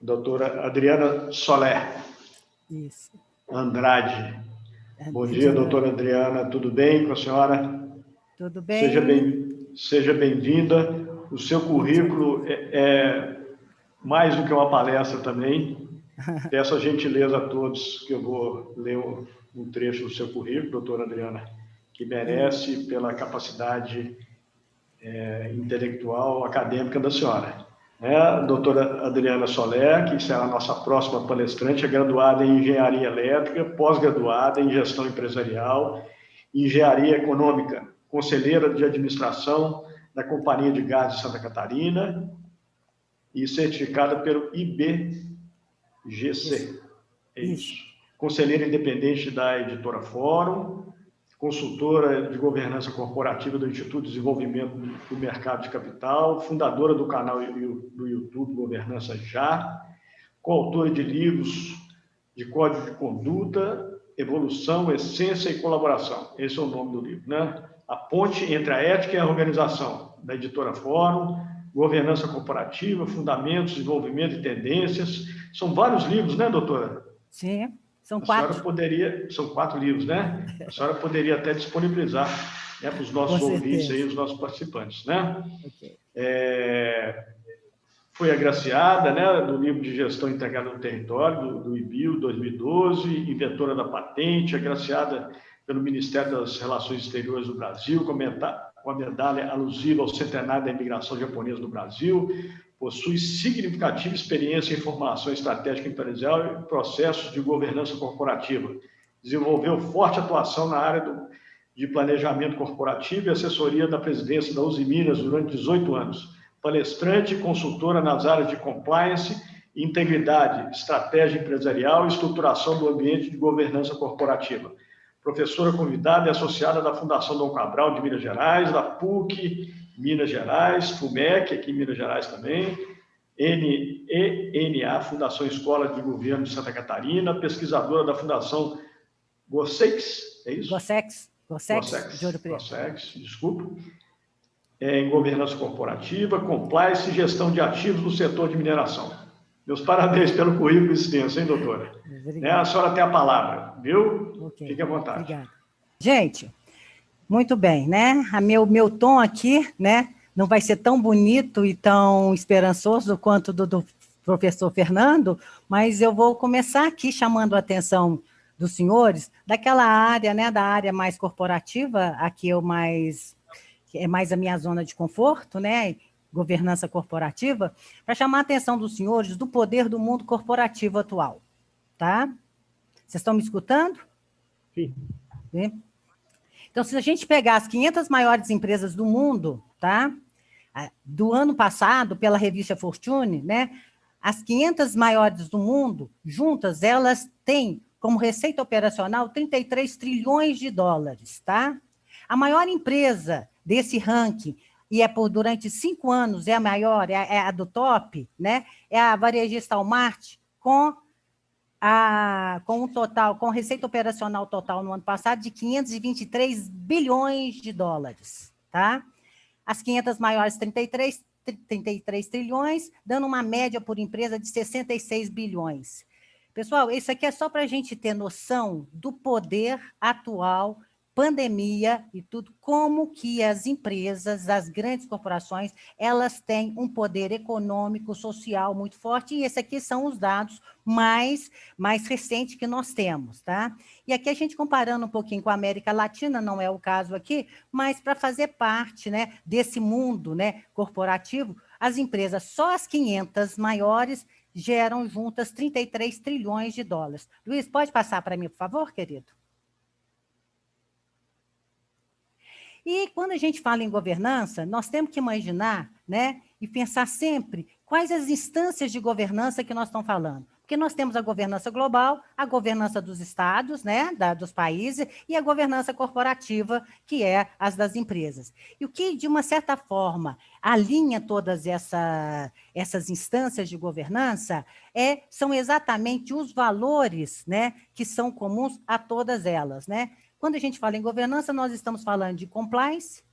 doutora Adriana Soler. Isso. Andrade. Bom dia, doutora Adriana, tudo bem com a senhora? Tudo bem. Seja bem-vinda. O seu currículo é mais do que uma palestra também. Peço a gentileza a todos que eu vou ler um trecho do seu currículo, doutora Adriana, que merece pela capacidade intelectual, acadêmica da senhora. A doutora Adriana Soler, que será a nossa próxima palestrante, é graduada em Engenharia Elétrica, pós-graduada em Gestão Empresarial, Engenharia Econômica, conselheira de administração da Companhia de Gás de Santa Catarina e certificada pelo IBGC. É isso. Conselheira independente da Editora Fórum, consultora de governança corporativa do Instituto de Desenvolvimento do Mercado de Capital, fundadora do canal do YouTube Governança Já, coautora de livros de Código de Conduta, Evolução, Essência e Colaboração. Esse é o nome do livro, né? A ponte entre a ética e a organização, da Editora Fórum, Governança Corporativa, Fundamentos, Desenvolvimento e Tendências. São vários livros, né, doutora? Sim. São 4. São 4 livros, né? A senhora poderia até disponibilizar, né, para os nossos ouvintes aí, os nossos participantes, né? Okay. Foi agraciada, né, do livro de Gestão Integrada do Território, do IBIO, 2012, inventora da patente, agraciada pelo Ministério das Relações Exteriores do Brasil, com a medalha alusiva ao centenário da imigração japonesa no Brasil, possui significativa experiência em formação estratégica empresarial e processos de governança corporativa. Desenvolveu forte atuação na área de planejamento corporativo e assessoria da presidência da Uzi Minas durante 18 anos. Palestrante e consultora nas áreas de compliance, integridade, estratégia empresarial e estruturação do ambiente de governança corporativa. Professora convidada e associada da Fundação Dom Cabral de Minas Gerais, da PUC Minas Gerais, FUMEC, aqui em Minas Gerais também, ENA, Fundação Escola de Governo de Santa Catarina, pesquisadora da Fundação GOSEX, é isso? GOSEX, de Ouro Preto. GOSEX, desculpa. Em governança corporativa, compliance e gestão de ativos no setor de mineração. Meus parabéns pelo currículo extenso, hein, doutora? A senhora tem a palavra, viu? Okay. Fique à vontade. Obrigada. Gente, muito bem, né? Meu tom aqui, né, não vai ser tão bonito e tão esperançoso quanto do professor Fernando, mas eu vou começar aqui chamando a atenção dos senhores daquela área, né, da área mais corporativa, aqui é mais a minha zona de conforto, né, governança corporativa, para chamar a atenção dos senhores do poder do mundo corporativo atual, tá? Vocês estão me escutando? Sim. Sim? Então, se a gente pegar as 500 maiores empresas do mundo, tá? Do ano passado, pela revista Fortune, né? As 500 maiores do mundo, juntas, elas têm como receita operacional 33 trilhões de dólares, tá? A maior empresa desse ranking, e durante 5 anos é a maior, é a do top, né? É a varejista Walmart, com receita operacional total no ano passado de 523 bilhões de dólares, tá? As 500 maiores, 33 trilhões, dando uma média por empresa de 66 bilhões. Pessoal, isso aqui é só para a gente ter noção do poder atual, pandemia e tudo, como que as empresas, as grandes corporações, elas têm um poder econômico, social muito forte, e esses aqui são os dados mais recentes que nós temos, tá? E aqui a gente comparando um pouquinho com a América Latina, não é o caso aqui, mas para fazer parte, né, desse mundo, né, corporativo, as empresas, só as 500 maiores, geram juntas 33 trilhões de dólares. Luiz, pode passar para mim, por favor, querido? E quando a gente fala em governança, nós temos que imaginar, né, e pensar sempre quais as instâncias de governança que nós estamos falando. Porque nós temos a governança global, a governança dos estados, né, dos países, e a governança corporativa, que é as das empresas. E o que, de uma certa forma, alinha todas essas instâncias de governança são exatamente os valores, né, que são comuns a todas elas, né? Quando a gente fala em governança, nós estamos falando de compliance,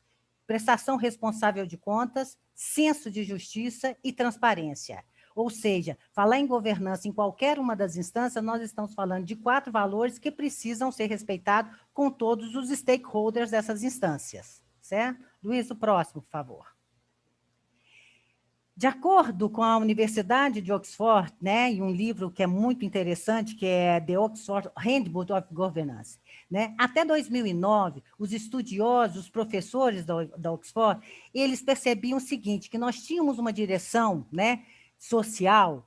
prestação responsável de contas, senso de justiça e transparência. Ou seja, falar em governança em qualquer uma das instâncias, nós estamos falando de 4 valores que precisam ser respeitados com todos os stakeholders dessas instâncias, certo? Luiz, o próximo, por favor. De acordo com a Universidade de Oxford, né, e um livro que é muito interessante, que é The Oxford Handbook of Governance, né, até 2009, os estudiosos, os professores da Oxford, eles percebiam o seguinte, que nós tínhamos uma direção, né, social,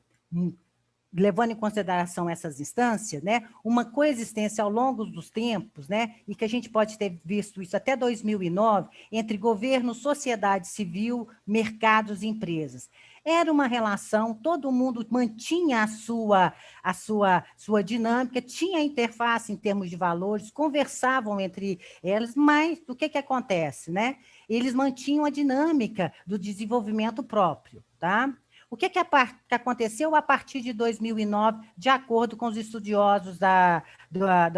levando em consideração essas instâncias, né, uma coexistência ao longo dos tempos, né, e que a gente pode ter visto isso até 2009, entre governo, sociedade civil, mercados e empresas. Era uma relação, todo mundo mantinha a sua dinâmica, tinha interface em termos de valores, conversavam entre elas, mas o que acontece, né? Eles mantinham a dinâmica do desenvolvimento próprio, tá? O que aconteceu a partir de 2009, de acordo com os estudiosos da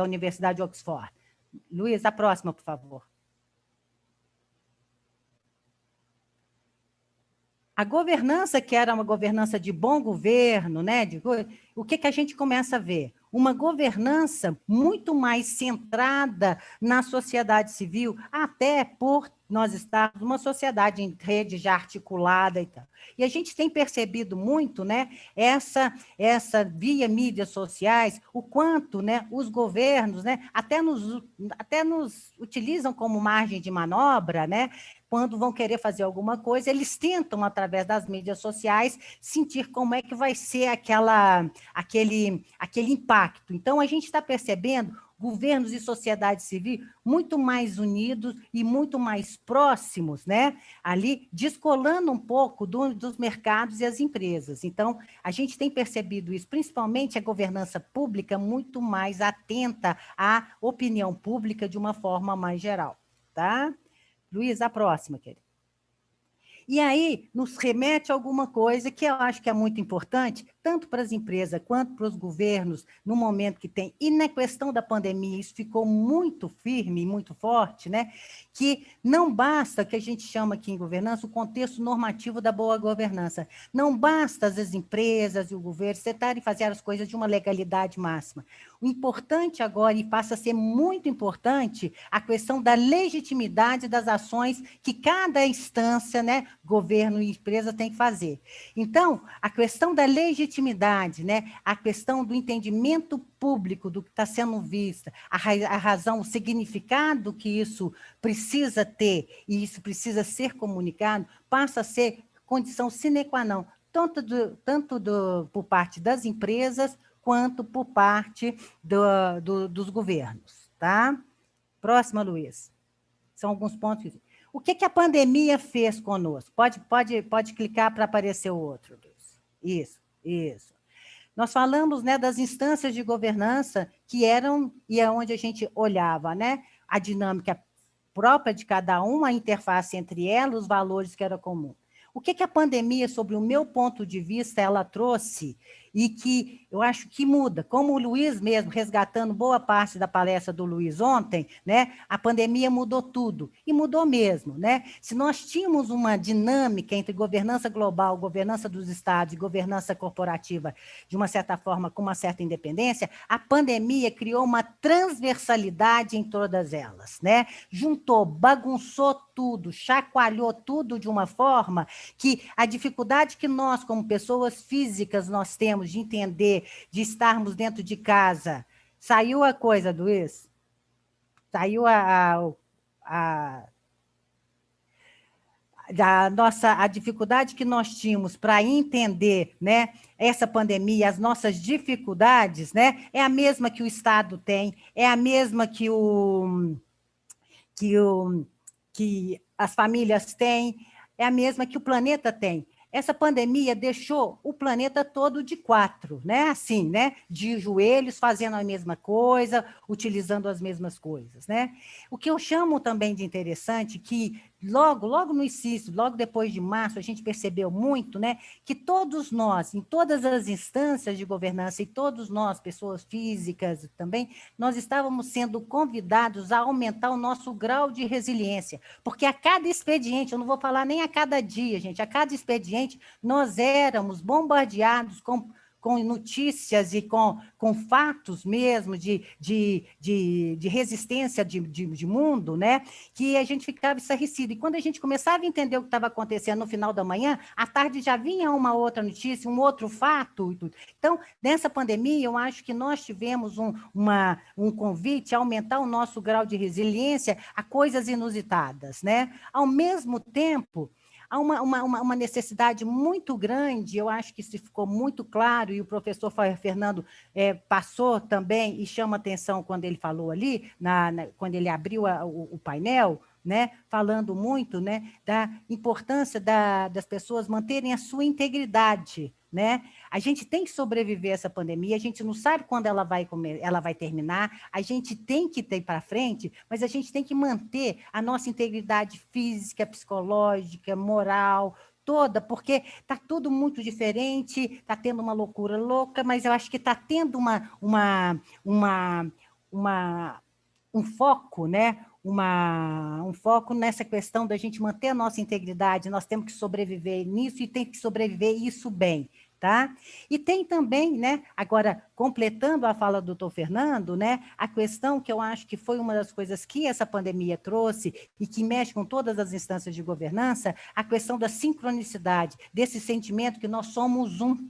Universidade de Oxford? Luiz, a próxima, por favor. A governança, que era uma governança de bom governo, né? O que a gente começa a ver? Uma governança muito mais centrada na sociedade civil, até por nós estarmos numa sociedade em rede já articulada e tal. E a gente tem percebido muito, né, essa via mídias sociais, o quanto, né, os governos, né, até nos utilizam como margem de manobra, né, quando vão querer fazer alguma coisa, eles tentam, através das mídias sociais, sentir como é que vai ser aquele impacto. Então, a gente está percebendo governos e sociedade civil muito mais unidos e muito mais próximos, né? Ali, descolando um pouco dos mercados e as empresas. Então, a gente tem percebido isso, principalmente a governança pública muito mais atenta à opinião pública de uma forma mais geral, tá? Luiz, a próxima, querido. E aí, nos remete a alguma coisa que eu acho que é muito importante, tanto para as empresas quanto para os governos, no momento que tem, e na questão da pandemia, isso ficou muito firme, muito forte, né? Que não basta, que a gente chama aqui em governança, o contexto normativo da boa governança. Não basta as empresas e o governo tentarem fazer as coisas de uma legalidade máxima. O importante agora, e passa a ser muito importante, a questão da legitimidade das ações que cada instância, né, governo e empresa tem que fazer. Então, a questão da legitimidade, né, a questão do entendimento público do que está sendo visto, a razão, o significado que isso precisa ter e isso precisa ser comunicado, passa a ser condição sine qua non, tanto por parte das empresas quanto por parte dos governos, tá? Próxima, Luiz. São alguns pontos. O que a pandemia fez conosco? Pode clicar para aparecer o outro, Luiz. Isso. Nós falamos, né, das instâncias de governança que eram, e é onde a gente olhava, né, a dinâmica própria de cada uma, a interface entre elas, os valores que era comum. O que a pandemia, sobre o meu ponto de vista, ela trouxe e que eu acho que muda, como o Luiz mesmo, resgatando boa parte da palestra do Luiz ontem, né? A pandemia mudou tudo, e mudou mesmo, né? Se nós tínhamos uma dinâmica entre governança global, governança dos estados e governança corporativa, de uma certa forma, com uma certa independência, a pandemia criou uma transversalidade em todas elas, né? Juntou, bagunçou tudo, chacoalhou tudo de uma forma que a dificuldade que nós, como pessoas físicas, nós temos de entender, de estarmos dentro de casa. Saiu a coisa, Luiz? Saiu a dificuldade que nós tínhamos para entender, né, essa pandemia, as nossas dificuldades, né, é a mesma que o Estado tem, é a mesma que as famílias têm, é a mesma que o planeta tem. Essa pandemia deixou o planeta todo de quatro, né? Assim, né? De joelhos, fazendo a mesma coisa, utilizando as mesmas coisas, né? O que eu chamo também de interessante, que logo no início, logo depois de março, a gente percebeu muito, né, que todos nós, em todas as instâncias de governança, e todos nós, pessoas físicas também, nós estávamos sendo convidados a aumentar o nosso grau de resiliência, porque a cada expediente, eu não vou falar nem a cada dia, gente, a cada expediente, nós éramos bombardeados com notícias e com fatos mesmo de resistência de mundo, né? Que a gente ficava estarrecido. E quando a gente começava a entender o que estava acontecendo no final da manhã, à tarde já vinha uma outra notícia, um outro fato. E tudo. Então, nessa pandemia, eu acho que nós tivemos um convite a aumentar o nosso grau de resiliência a coisas inusitadas, né? Ao mesmo tempo, há uma necessidade muito grande, eu acho que isso ficou muito claro, e o professor Fernando passou também, e chama atenção quando ele falou ali, quando ele abriu o painel, né, falando muito, né, da importância das pessoas manterem a sua integridade, né? A gente tem que sobreviver a essa pandemia, a gente não sabe quando ela vai terminar, a gente tem que ir para frente, mas a gente tem que manter a nossa integridade física, psicológica, moral, toda, porque está tudo muito diferente, está tendo uma loucura louca, mas eu acho que está tendo um foco, né? Um foco nessa questão da gente manter a nossa integridade, nós temos que sobreviver nisso e tem que sobreviver isso bem, tá? E tem também, né, agora, completando a fala do doutor Fernando, né, a questão que eu acho que foi uma das coisas que essa pandemia trouxe e que mexe com todas as instâncias de governança, a questão da sincronicidade, desse sentimento que nós somos um.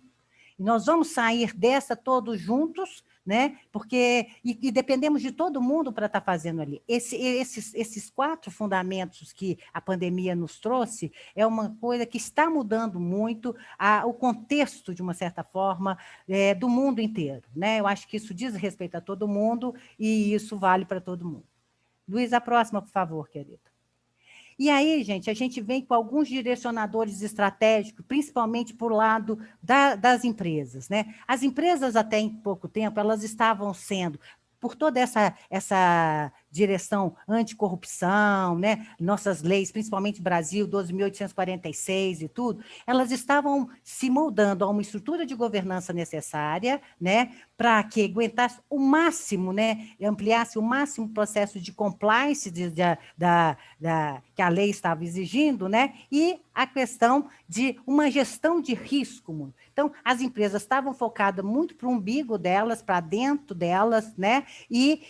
E nós vamos sair dessa todos juntos, né? Porque e dependemos de todo mundo para estar fazendo ali. Esses 4 fundamentos que a pandemia nos trouxe é uma coisa que está mudando muito o contexto, de uma certa forma, do mundo inteiro, né? Eu acho que isso diz respeito a todo mundo e isso vale para todo mundo. Luiz, a próxima, por favor, querido. E aí, gente, a gente vem com alguns direcionadores estratégicos, principalmente por lado das empresas, né? As empresas, até em pouco tempo, elas estavam sendo, por toda essa direção anticorrupção, né? Nossas leis, principalmente Brasil, 12.846 e tudo, elas estavam se moldando a uma estrutura de governança necessária, né? Para que aguentasse o máximo, né? Ampliasse o máximo o processo de compliance que a lei estava exigindo, né? E a questão de uma gestão de risco. Então, as empresas estavam focadas muito para o umbigo delas, para dentro delas, né? E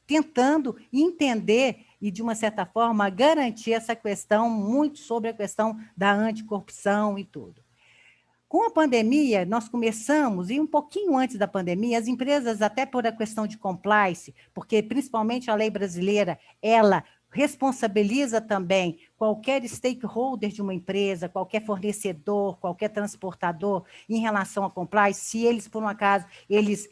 tentando entender e, de uma certa forma, garantir essa questão muito sobre a questão da anticorrupção e tudo. Com a pandemia, nós começamos, e um pouquinho antes da pandemia, as empresas, até por a questão de compliance, porque principalmente a lei brasileira, ela responsabiliza também qualquer stakeholder de uma empresa, qualquer fornecedor, qualquer transportador, em relação a compliance, se eles, por um acaso, eles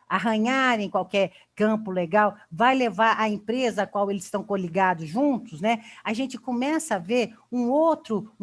arranharem qualquer campo legal, vai levar a empresa a qual eles estão coligados juntos, né? A gente começa a ver um outro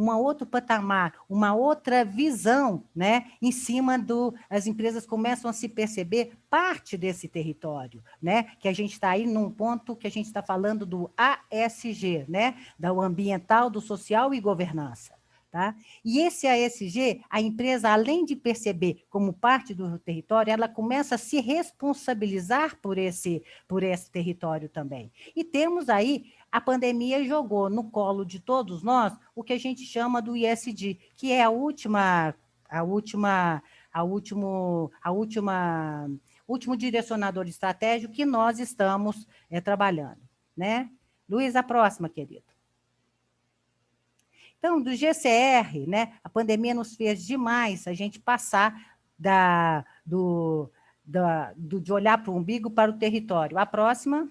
patamar, uma outra visão, né? Em cima as empresas começam a se perceber parte desse território, né? Que a gente está aí num ponto que a gente está falando do ASG, né? Do ambiental, do social e governança. Tá? E esse ASG, a empresa, além de perceber como parte do território, ela começa a se responsabilizar por esse território também. E temos aí, a pandemia jogou no colo de todos nós o que a gente chama do ISD, que é o último direcionador estratégico que nós estamos trabalhando, né? Luiz, a próxima, querido. Então, do GCR, né, a pandemia nos fez demais a gente passar de olhar para o umbigo para o território. A próxima,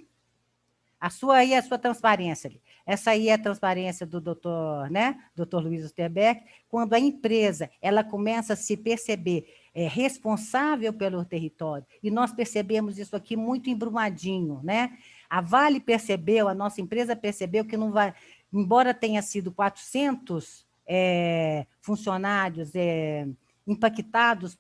a sua transparência. Essa aí é a transparência do doutor, né, doutor Luiz Osterbeck, quando a empresa ela começa a se perceber responsável pelo território, e nós percebemos isso aqui muito embrumadinho, né? A Vale percebeu, a nossa empresa percebeu que não vai... Embora tenha sido 400 funcionários impactados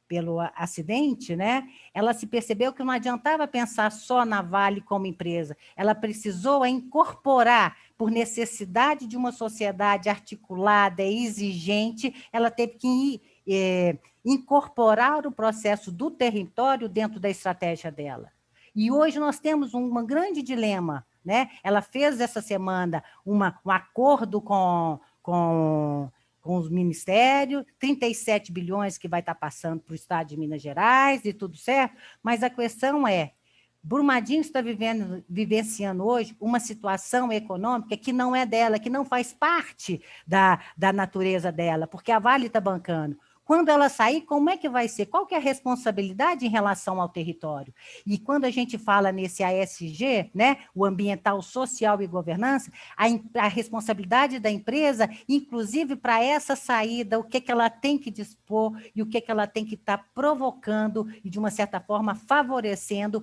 pelo acidente, né, ela se percebeu que não adiantava pensar só na Vale como empresa, ela precisou incorporar, por necessidade de uma sociedade articulada e exigente, ela teve que incorporar o processo do território dentro da estratégia dela. E hoje nós temos um grande dilema, né? Ela fez essa semana um acordo com os ministérios, 37 bilhões que vai estar passando para o estado de Minas Gerais e tudo certo, mas a questão é, Brumadinho está vivenciando hoje uma situação econômica que não é dela, que não faz parte da natureza dela, porque a Vale está bancando. Quando ela sair, como é que vai ser? Qual que é a responsabilidade em relação ao território? E quando a gente fala nesse ASG, né, o ambiental, social e governança, a responsabilidade da empresa, inclusive para essa saída, o que ela tem que dispor e o que ela tem que estar provocando e, de uma certa forma, favorecendo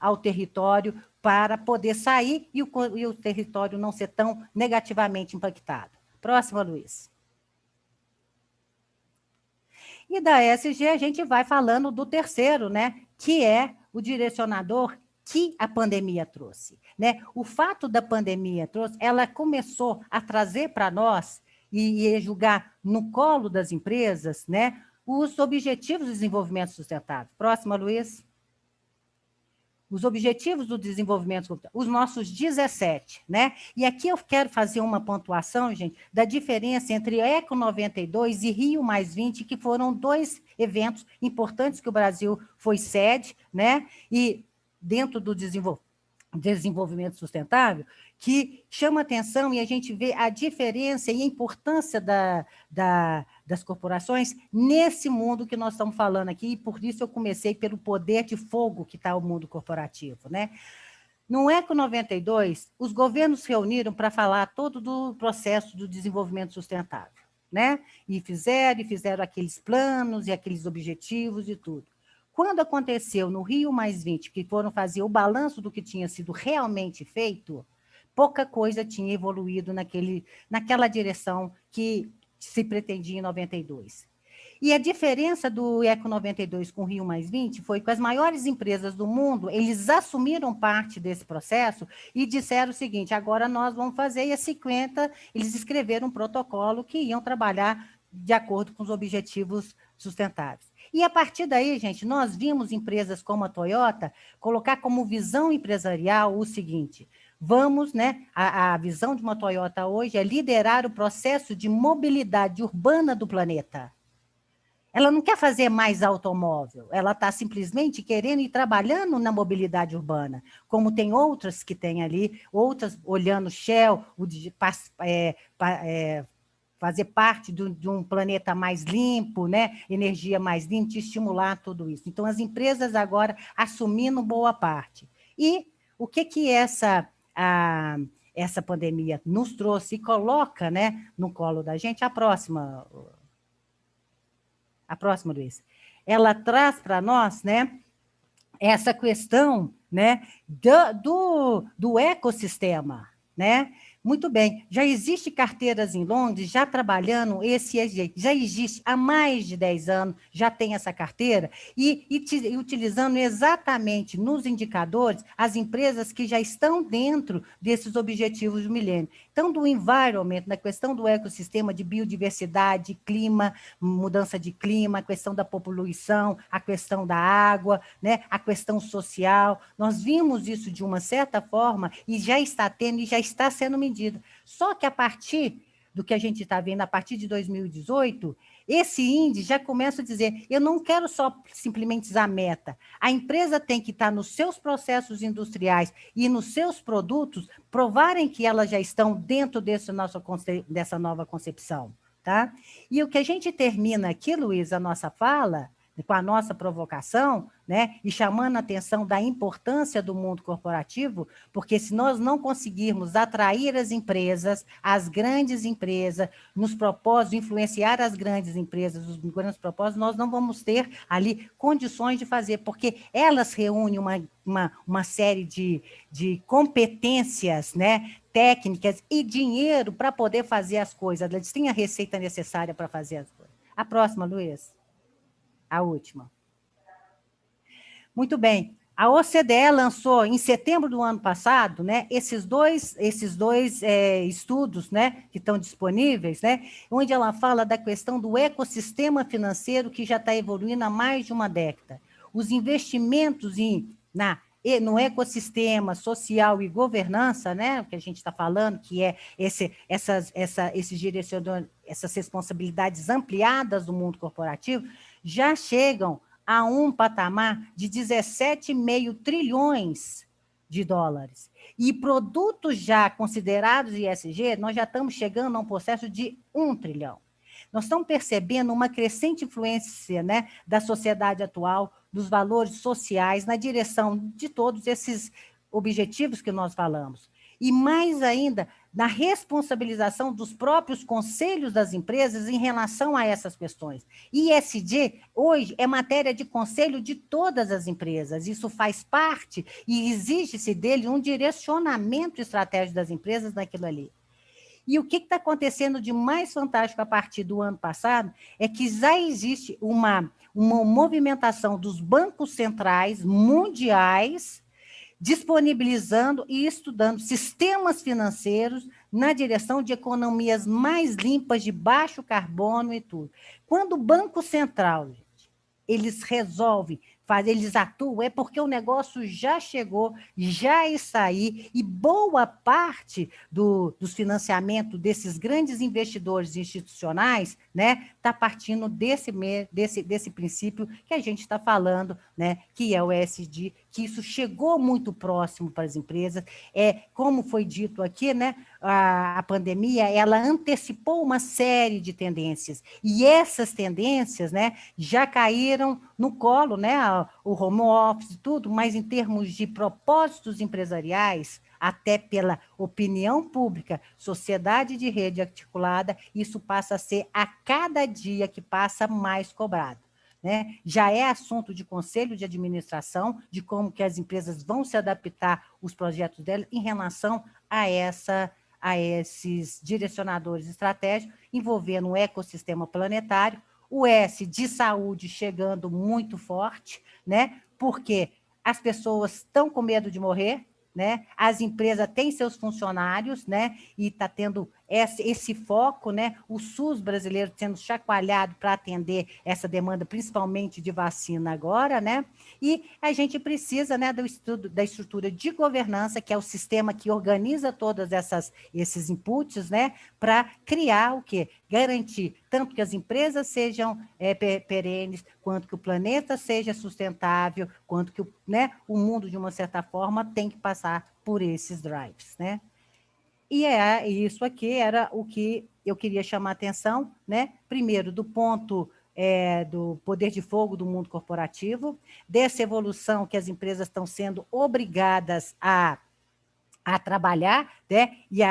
ao território para poder sair e o território não ser tão negativamente impactado. Próxima, Luiz. E da ESG a gente vai falando do terceiro, né, que é o direcionador que a pandemia trouxe, né? O fato da pandemia trouxe, ela começou a trazer para nós e julgar no colo das empresas, né, os objetivos do desenvolvimento sustentável. Próxima, Luiz. Os objetivos do desenvolvimento, os nossos 17, né? E aqui eu quero fazer uma pontuação, gente, da diferença entre Eco 92 e Rio +20, que foram 2 eventos importantes que o Brasil foi sede, né? E dentro do desenvolvimento sustentável, que chama atenção e a gente vê a diferença e a importância das corporações nesse mundo que nós estamos falando aqui, e por isso eu comecei pelo poder de fogo que está o mundo corporativo, né? No Eco 92, os governos se reuniram para falar todo do processo do desenvolvimento sustentável, né? E fizeram aqueles planos e aqueles objetivos e tudo. Quando aconteceu no Rio +20, que foram fazer o balanço do que tinha sido realmente feito, pouca coisa tinha evoluído naquela direção que se pretendia em 92. E a diferença do Eco 92 com o Rio +20 foi que as maiores empresas do mundo, eles assumiram parte desse processo e disseram o seguinte, agora nós vamos fazer, e a 50, eles escreveram um protocolo que iam trabalhar de acordo com os objetivos sustentáveis. E a partir daí, gente, nós vimos empresas como a Toyota colocar como visão empresarial o seguinte, vamos, né, a visão de uma Toyota hoje é liderar o processo de mobilidade urbana do planeta. Ela não quer fazer mais automóvel, ela está simplesmente querendo ir trabalhando na mobilidade urbana, como tem outras que tem ali, outras olhando Shell, fazer parte de um planeta mais limpo, né? Energia mais limpa, de estimular tudo isso. Então, as empresas agora assumindo boa parte. E o que essa pandemia nos trouxe e coloca, né, no colo da gente? A próxima, Luiz. Ela traz para nós, né, essa questão, né, do ecossistema, né? Muito bem, já existe carteiras em Londres, já trabalhando esse ESG, já existe há mais de 10 anos, já tem essa carteira, e utilizando exatamente nos indicadores as empresas que já estão dentro desses objetivos do milênio. Então, do environment, na questão do ecossistema, de biodiversidade, clima, mudança de clima, a questão da poluição, a questão da água, né, a questão social, nós vimos isso de uma certa forma e já está tendo e já está sendo medido. Só que a partir do que a gente está vendo, a partir de 2018, esse índice já começa a dizer, eu não quero só simplesmente usar meta, a empresa tem que estar nos seus processos industriais e nos seus produtos, provarem que elas já estão dentro dessa nova concepção. Tá? E o que a gente termina aqui, Luiz, a nossa fala, com a nossa provocação, né, e chamando a atenção da importância do mundo corporativo, porque se nós não conseguirmos atrair as grandes empresas, nos propósitos, influenciar as grandes empresas, os grandes propósitos, nós não vamos ter ali condições de fazer, porque elas reúnem uma série de competências, né, técnicas e dinheiro para poder fazer as coisas. Eles têm a receita necessária para fazer as coisas. A próxima, Luiz. A última. Muito bem. A OCDE lançou, em setembro do ano passado, né, esses dois estudos, né, que estão disponíveis, né, onde ela fala da questão do ecossistema financeiro que já está evoluindo há mais de uma década. Os investimentos no ecossistema social e governança, né, que a gente está falando, que é essas responsabilidades ampliadas do mundo corporativo, já chegam a um patamar de 17,5 trilhões de dólares. E produtos já considerados ESG, nós já estamos chegando a um processo de 1 trilhão. Nós estamos percebendo uma crescente influência, né, da sociedade atual, dos valores sociais, na direção de todos esses objetivos que nós falamos. E mais ainda, na responsabilização dos próprios conselhos das empresas em relação a essas questões. ESG, hoje, é matéria de conselho de todas as empresas. Isso faz parte e exige-se dele um direcionamento estratégico das empresas naquilo ali. E o que está acontecendo de mais fantástico a partir do ano passado é que já existe uma movimentação dos bancos centrais mundiais disponibilizando e estudando sistemas financeiros na direção de economias mais limpas, de baixo carbono e tudo. Quando o Banco Central, gente, eles resolvem fazer, eles atuam, é porque o negócio já chegou, já está aí, e boa parte dos financiamentos desses grandes investidores institucionais, né, está partindo desse princípio que a gente está falando, né, que é o ESG, que isso chegou muito próximo para as empresas. Como foi dito aqui, né, a pandemia, ela antecipou uma série de tendências, e essas tendências, né, já caíram no colo, né, o home office, tudo, mas em termos de propósitos empresariais, até pela opinião pública, sociedade de rede articulada, isso passa a ser, a cada dia que passa, mais cobrado. Né? Já é assunto de conselho de administração, de como que as empresas vão se adaptar os projetos delas em relação a esses direcionadores estratégicos, envolvendo o ecossistema planetário, o S de saúde chegando muito forte, né? Porque as pessoas estão com medo de morrer, né? As empresas têm seus funcionários, né? E está tendo esse foco, né? O SUS brasileiro sendo chacoalhado para atender essa demanda, principalmente de vacina agora, né? E a gente precisa, né, do estudo da estrutura de governança, que é o sistema que organiza todos esses inputs, né? Para criar o quê? Garantir tanto que as empresas sejam perenes, quanto que o planeta seja sustentável, quanto que o mundo, de uma certa forma, tem que passar por esses drives, né? E isso aqui era o que eu queria chamar a atenção, né? Primeiro, do ponto do poder de fogo do mundo corporativo, dessa evolução que as empresas estão sendo obrigadas a trabalhar, né? E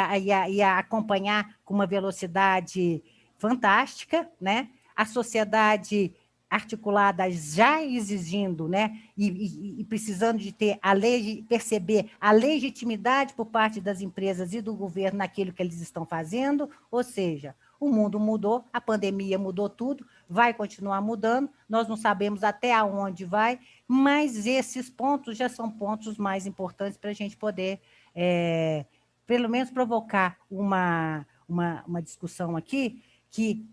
a acompanhar com uma velocidade fantástica, né? A sociedade articulada já exigindo, né, e precisando de ter perceber a legitimidade por parte das empresas e do governo naquilo que eles estão fazendo, ou seja, o mundo mudou, a pandemia mudou tudo, vai continuar mudando, nós não sabemos até aonde vai, mas esses pontos já são pontos mais importantes para a gente poder, pelo menos, provocar uma discussão aqui, que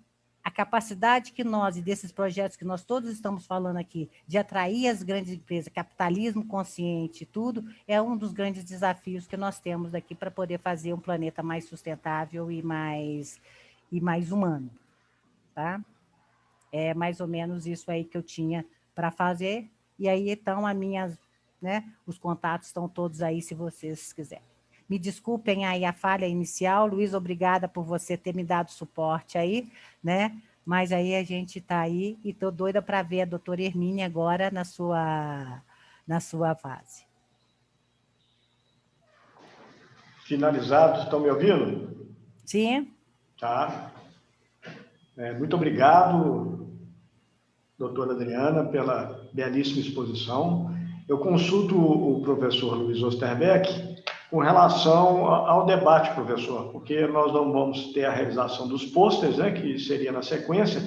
a capacidade que nós, e desses projetos que nós todos estamos falando aqui, de atrair as grandes empresas, capitalismo consciente, tudo, é um dos grandes desafios que nós temos aqui para poder fazer um planeta mais sustentável e mais humano. Tá? É mais ou menos isso aí que eu tinha para fazer. E aí, então, os contatos estão todos aí, se vocês quiserem. Me desculpem aí a falha inicial, Luiz, obrigada por você ter me dado suporte aí, né? Mas aí a gente está aí e estou doida para ver a doutora Hermínia agora na sua fase. Finalizado, estão me ouvindo? Sim. Tá. Muito obrigado, doutora Adriana, pela belíssima exposição. Eu consulto o professor Luiz Osterbeck com relação ao debate, professor, porque nós não vamos ter a realização dos pôsteres, né, que seria na sequência,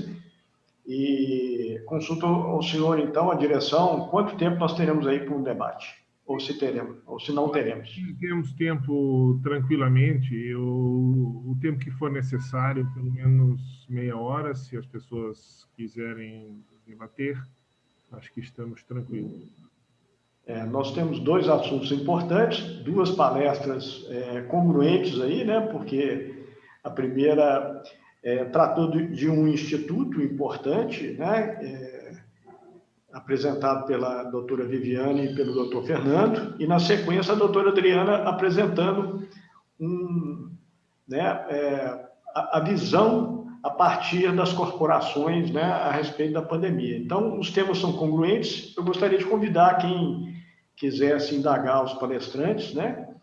E consulto ao senhor, então, a direção, quanto tempo nós teremos aí para um debate? Ou se teremos, ou se não teremos. Temos tempo tranquilamente, o tempo que for necessário, pelo menos meia hora, se as pessoas quiserem debater, acho que estamos tranquilos. Nós temos dois assuntos importantes, duas palestras congruentes aí, né? Porque a primeira tratou de um instituto importante, né? Apresentado pela doutora Viviane e pelo doutor Fernando, e na sequência a doutora Adriana apresentando a visão a partir das corporações, né, a respeito da pandemia. Então, os temas são congruentes. Eu gostaria de convidar quem quisesse indagar os palestrantes, né,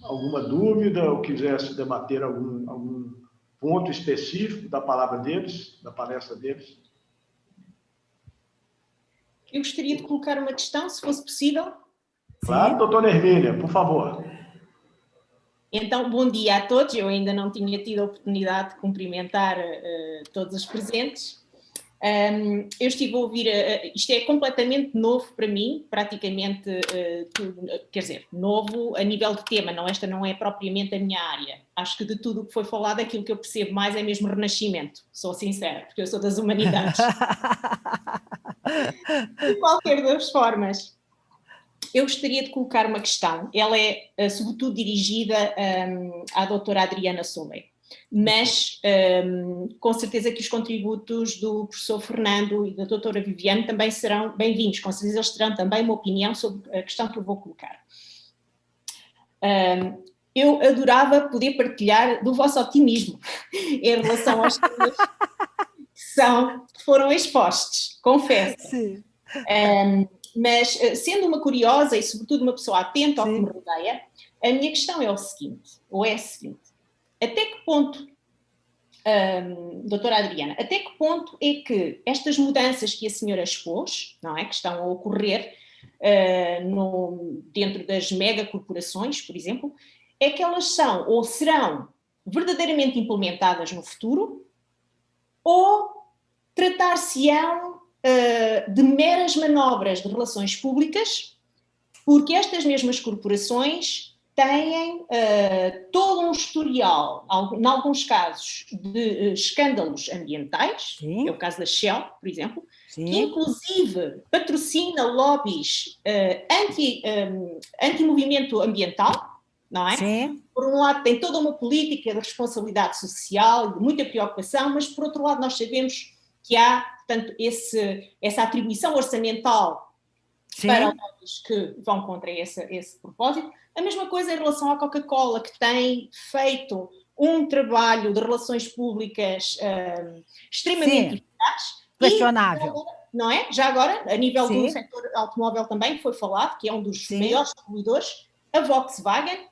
alguma dúvida ou quisesse debater algum ponto específico da palavra deles, da palestra deles. Eu gostaria de colocar uma questão, se fosse possível. Claro, doutora Hermínia, por favor. Então, bom dia a todos. Eu ainda não tinha tido a oportunidade de cumprimentar todos os presentes. Eu estive a ouvir, isto é completamente novo para mim, praticamente, quer dizer, novo a nível de tema, não, esta não é propriamente a minha área. Acho que de tudo o que foi falado, aquilo que eu percebo mais é mesmo renascimento, sou sincera, porque eu sou das humanidades. De qualquer das formas, eu gostaria de colocar uma questão. Ela é, sobretudo, dirigida à doutora Adriana Solé, mas com certeza que os contributos do professor Fernando e da doutora Viviane também serão bem-vindos. Com certeza eles terão também uma opinião sobre a questão que eu vou colocar. Eu adorava poder partilhar do vosso otimismo em relação aos temas que foram expostos, confesso. Sim. Mas, sendo uma curiosa e, sobretudo, uma pessoa atenta ao que me rodeia, a minha questão é a seguinte, até que ponto, doutora Adriana, até que ponto é que estas mudanças que a senhora expôs, não é, que estão a ocorrer dentro das megacorporações, por exemplo, é que elas são ou serão verdadeiramente implementadas no futuro ou tratar-se-ão de meras manobras de relações públicas, porque estas mesmas corporações têm todo um historial, em alguns casos, de escândalos ambientais, é o caso da Shell, por exemplo, que inclusive patrocina lobbies anti-movimento ambiental, não é? Sim. Por um lado tem toda uma política de responsabilidade social, de muita preocupação, mas por outro lado nós sabemos que há, portanto, essa atribuição orçamental para lobbies que vão contra esse propósito. A mesma coisa em relação à Coca-Cola, que tem feito um trabalho de relações públicas extremamente eficaz. Questionável. Não é? Já agora, a nível do setor automóvel também foi falado, que é um dos maiores poluidores, a Volkswagen,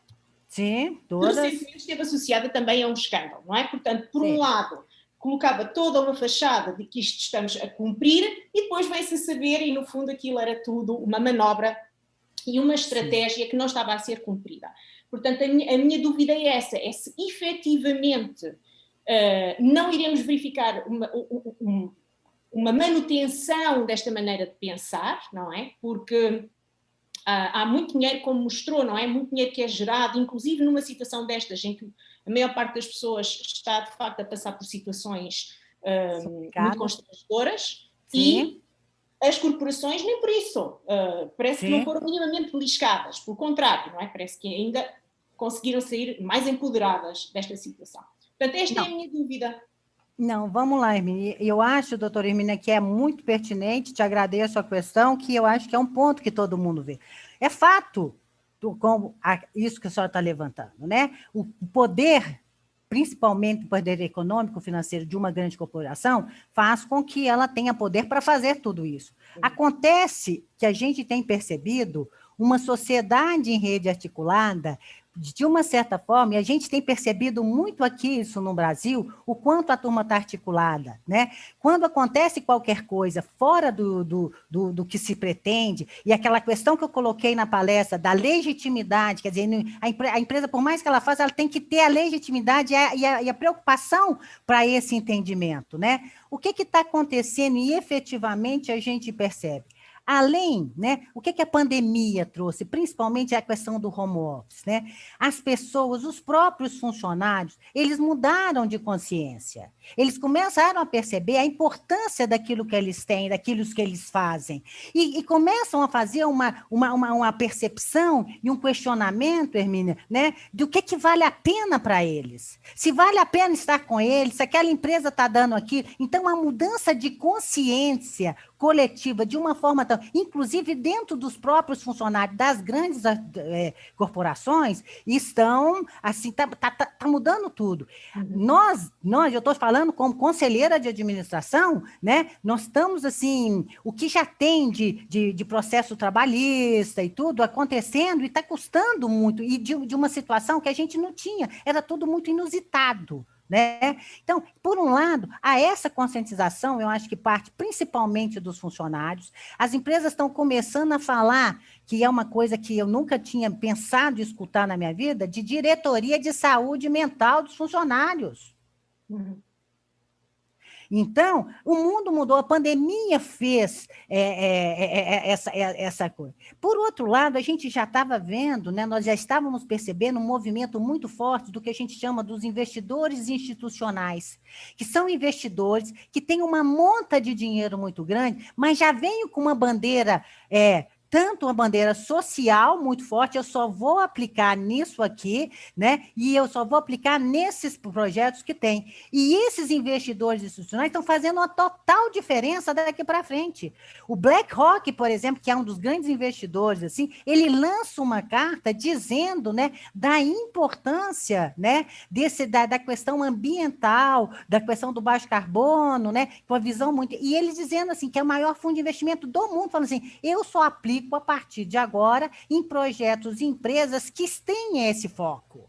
recentemente esteve associada também a um escândalo, não é? Portanto, por um lado, colocava toda uma fachada de que isto estamos a cumprir e depois vem-se a saber e, no fundo, aquilo era tudo uma manobra e uma estratégia que não estava a ser cumprida. Portanto, a minha dúvida é essa, é se efetivamente não iremos verificar uma manutenção desta maneira de pensar, não é? Porque há muito dinheiro, como mostrou, não é? Muito dinheiro que é gerado, inclusive numa situação destas, em que a maior parte das pessoas está, de facto, a passar por situações muito constrangedoras e as corporações nem por isso. Parece que não foram minimamente beliscadas, pelo contrário, não é? Parece que ainda conseguiram sair mais empoderadas desta situação. Portanto, esta é a minha dúvida. Não, vamos lá, Hermínia. Eu acho, doutora Hermínia, que é muito pertinente, te agradeço a questão, que eu acho que é um ponto que todo mundo vê. É fato, isso que a senhora está levantando, né? O poder, principalmente o poder econômico, financeiro de uma grande corporação, faz com que ela tenha poder para fazer tudo isso. Acontece que a gente tem percebido uma sociedade em rede articulada de uma certa forma, e a gente tem percebido muito aqui isso no Brasil, o quanto a turma está articulada, né? Quando acontece qualquer coisa fora do que se pretende, e aquela questão que eu coloquei na palestra da legitimidade, quer dizer, a empresa, por mais que ela faça, ela tem que ter a legitimidade e a preocupação para esse entendimento, né? O que está acontecendo e efetivamente a gente percebe? Além, né, o que a pandemia trouxe, principalmente a questão do home office, né? As pessoas, os próprios funcionários, eles mudaram de consciência. Eles começaram a perceber a importância daquilo que eles têm, daquilo que eles fazem. E começam a fazer uma percepção e um questionamento, Hermínia, né, do que vale a pena para eles. Se vale a pena estar com eles, se aquela empresa está dando aquilo. Então, a mudança de consciência coletiva, de uma forma tão... Inclusive, dentro dos próprios funcionários das grandes corporações, estão, assim, tá mudando tudo. Eu estou falando como conselheira de administração, né? Nós estamos, assim, o que já tem de processo trabalhista e tudo acontecendo, e está custando muito, e de uma situação que a gente não tinha, era tudo muito inusitado. Né? Então, por um lado, a essa conscientização, eu acho que parte principalmente dos funcionários. As empresas estão começando a falar, que é uma coisa que eu nunca tinha pensado em escutar na minha vida, de diretoria de saúde mental dos funcionários. Então, o mundo mudou, a pandemia fez essa coisa. Por outro lado, a gente já estava vendo, né, nós já estávamos percebendo um movimento muito forte do que a gente chama dos investidores institucionais, que são investidores que têm uma monta de dinheiro muito grande, mas já vêm com uma bandeira... tanto uma bandeira social muito forte, eu só vou aplicar nisso aqui, né? E eu só vou aplicar nesses projetos que tem. E esses investidores institucionais estão fazendo uma total diferença daqui para frente. O BlackRock, por exemplo, que é um dos grandes investidores, assim, ele lança uma carta dizendo, né, da importância, né, da questão ambiental, da questão do baixo carbono, né, com a visão muito... E eles dizendo assim, que é o maior fundo de investimento do mundo, falando assim, eu só aplico a partir de agora em projetos e empresas que têm esse foco.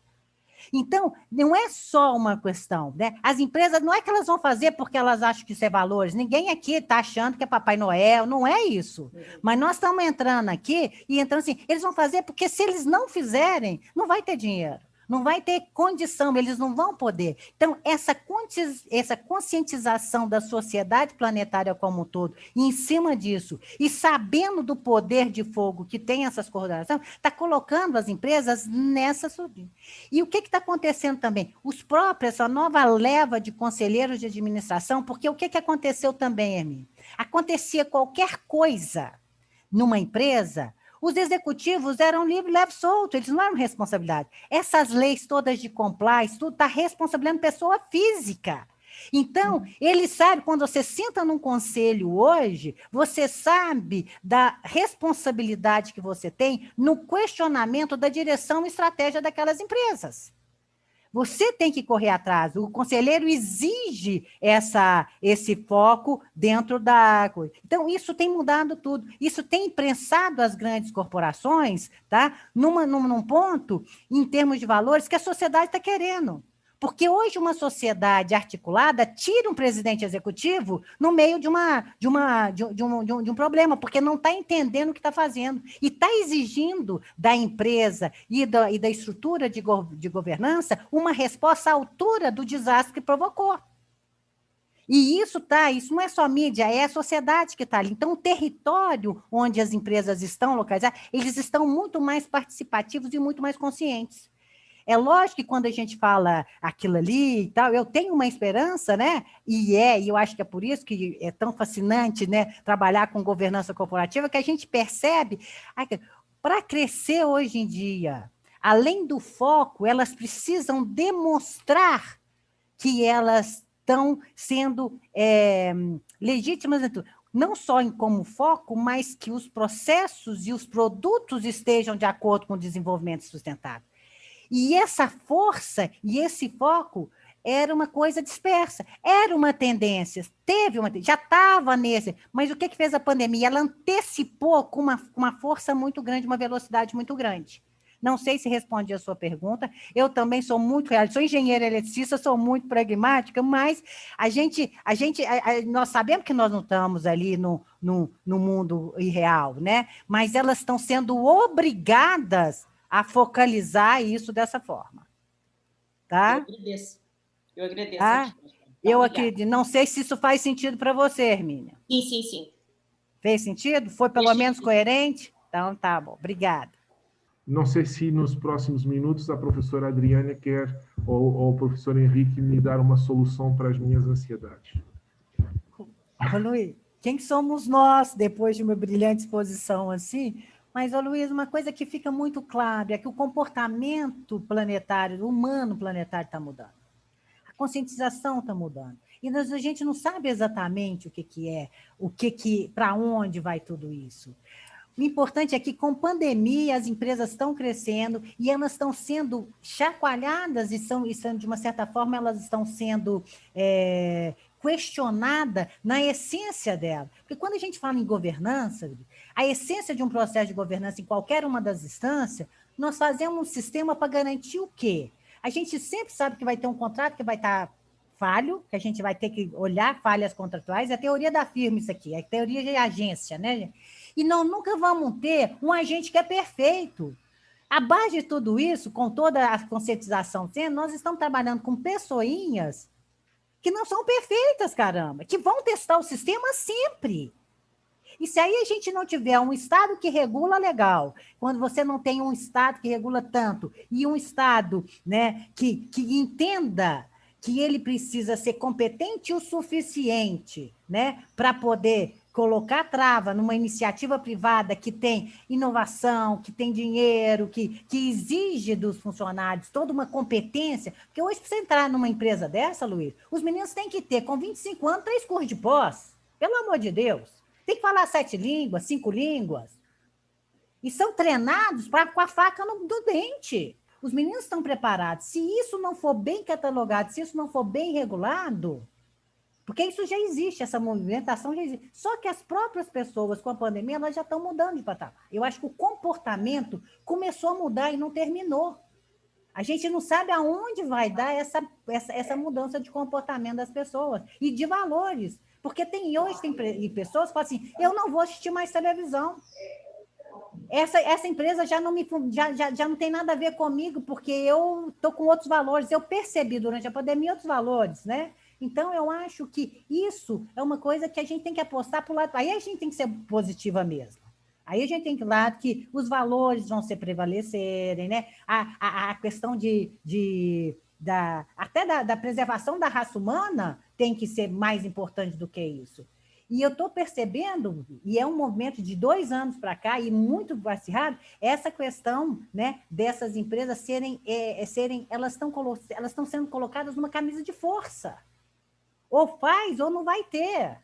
Então, não é só uma questão, né? As empresas, não é que elas vão fazer porque elas acham que isso é valores, ninguém aqui está achando que é Papai Noel, não é isso. Mas nós estamos entrando aqui e entrando assim, eles vão fazer porque se eles não fizerem, não vai ter dinheiro. Não vai ter condição, eles não vão poder. Então, essa conscientização da sociedade planetária como um todo, e em cima disso, e sabendo do poder de fogo que tem essas coordenações, está colocando as empresas nessa subida. E o que está acontecendo também? Essa nova leva de conselheiros de administração, porque o que aconteceu também, Hermínio? Acontecia qualquer coisa numa empresa... Os executivos eram livre, leve, solto, eles não eram responsabilidade. Essas leis todas de compliance, tudo está responsabilizando pessoa física. Então, ele sabe, quando você senta num conselho hoje, você sabe da responsabilidade que você tem no questionamento da direção e estratégia daquelas empresas. Você tem que correr atrás. O conselheiro exige esse foco dentro da coisa. Então, isso tem mudado tudo. Isso tem imprensado as grandes corporações, tá? Num ponto, em termos de valores, que a sociedade está querendo. Porque hoje uma sociedade articulada tira um presidente executivo no meio de um problema, porque não está entendendo o que está fazendo. E está exigindo da empresa e da estrutura de governança uma resposta à altura do desastre que provocou. E isso não é só mídia, é a sociedade que está ali. Então, o território onde as empresas estão localizadas, eles estão muito mais participativos e muito mais conscientes. É lógico que quando a gente fala aquilo ali e tal, eu tenho uma esperança, né? E eu acho que é por isso que é tão fascinante, né, trabalhar com governança corporativa, que a gente percebe, para crescer hoje em dia, além do foco, elas precisam demonstrar que elas estão sendo legítimas, não só como foco, mas que os processos e os produtos estejam de acordo com o desenvolvimento sustentável. E essa força e esse foco era uma coisa dispersa, era uma tendência, já estava nesse, mas o que fez a pandemia? Ela antecipou com uma força muito grande, uma velocidade muito grande. Não sei se respondi a sua pergunta. Eu também sou muito realista, sou engenheira eletricista, sou muito pragmática, mas nós sabemos que nós não estamos ali no mundo irreal, né? Mas elas estão sendo obrigadas a focalizar isso dessa forma. Tá? Eu agradeço. Tá? Eu acredito. Não sei se isso faz sentido para você, Hermínia. Sim. Fez sentido? Foi pelo menos coerente? Então, tá bom. Obrigada. Não sei se nos próximos minutos a professora Adriana quer, ou o professor Henrique, me dar uma solução para as minhas ansiedades. Ô, Luiz, quem somos nós, depois de uma brilhante exposição assim? Mas, ô, Luiz, uma coisa que fica muito clara é que o comportamento planetário, humano planetário, está mudando. A conscientização está mudando. E a gente não sabe exatamente o que é, para onde vai tudo isso. O importante é que, com pandemia, as empresas estão crescendo e elas estão sendo chacoalhadas e de uma certa forma, elas estão sendo questionadas na essência dela. Porque quando a gente fala em governança, a essência de um processo de governança em qualquer uma das instâncias, nós fazemos um sistema para garantir o quê? A gente sempre sabe que vai ter um contrato que vai estar falho, que a gente vai ter que olhar falhas contratuais, é a teoria da firma isso aqui, é a teoria de agência, né? E nunca vamos ter um agente que é perfeito. A base de tudo isso, com toda a conscientização sendo, nós estamos trabalhando com pessoinhas que não são perfeitas, caramba, que vão testar o sistema sempre. E se aí a gente não tiver um Estado que regula legal, quando você não tem um Estado que regula tanto, e um Estado, né, que entenda que ele precisa ser competente o suficiente, né, para poder colocar trava numa iniciativa privada que tem inovação, que tem dinheiro, que exige dos funcionários toda uma competência, porque hoje, para você entrar numa empresa dessa, Luiz, os meninos têm que ter, com 25 anos, 3 cursos de pós, pelo amor de Deus. Tem que falar 7 línguas, 5 línguas. E são treinados com a faca no dente. Os meninos estão preparados. Se isso não for bem catalogado, se isso não for bem regulado, porque isso já existe, essa movimentação já existe. Só que as próprias pessoas, com a pandemia, elas já estão mudando de patamar. Eu acho que o comportamento começou a mudar e não terminou. A gente não sabe aonde vai dar essa mudança de comportamento das pessoas e de valores. Porque hoje tem pessoas que falam assim, eu não vou assistir mais televisão. Essa empresa já não tem nada a ver comigo, porque eu estou com outros valores. Eu percebi durante a pandemia outros valores, né? Então, eu acho que isso é uma coisa que a gente tem que apostar para o lado. Aí a gente tem que ser positiva mesmo. Aí a gente tem que lado que os valores vão se prevalecerem, né? A questão até da preservação da raça humana tem que ser mais importante do que isso. E eu estou percebendo, e é um movimento de 2 anos para cá, e muito acirrado, essa questão, né, dessas empresas elas estão sendo colocadas numa camisa de força. Ou faz ou não vai ter.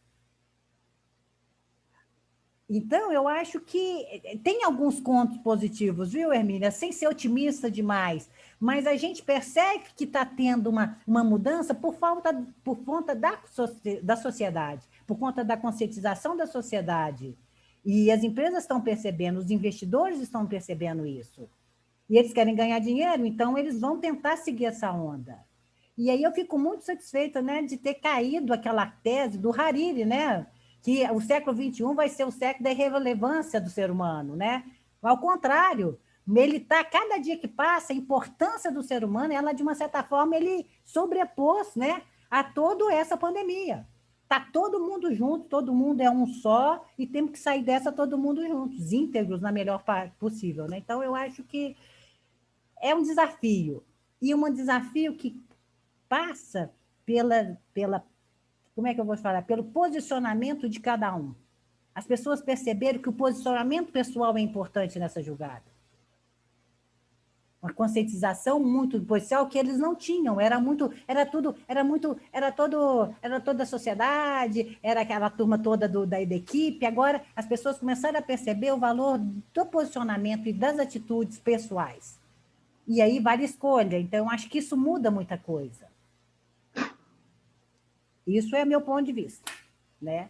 Então, eu acho que tem alguns pontos positivos, viu, Hermínia? Sem ser otimista demais, mas a gente percebe que está tendo uma mudança por conta da sociedade, por conta da conscientização da sociedade. E as empresas estão percebendo, os investidores estão percebendo isso. E eles querem ganhar dinheiro, então eles vão tentar seguir essa onda. E aí eu fico muito satisfeita, né, de ter caído aquela tese do Hariri, né? Que o século XXI vai ser o século da irrelevância do ser humano, né? Ao contrário, cada dia que passa, a importância do ser humano, ela, de uma certa forma, ele sobrepôs, né, a toda essa pandemia. Está todo mundo junto, todo mundo é um só, e temos que sair dessa todo mundo juntos, íntegros, na melhor parte possível, né? Então, eu acho que é um desafio, e um desafio que passa como é que eu vou falar? Pelo posicionamento de cada um. As pessoas perceberam que o posicionamento pessoal é importante nessa jogada. Uma conscientização muito policial que eles não tinham. Era toda a sociedade, era aquela turma toda da equipe. Agora, as pessoas começaram a perceber o valor do posicionamento e das atitudes pessoais. E aí vale escolha. Então, acho que isso muda muita coisa. Isso é meu ponto de vista, né?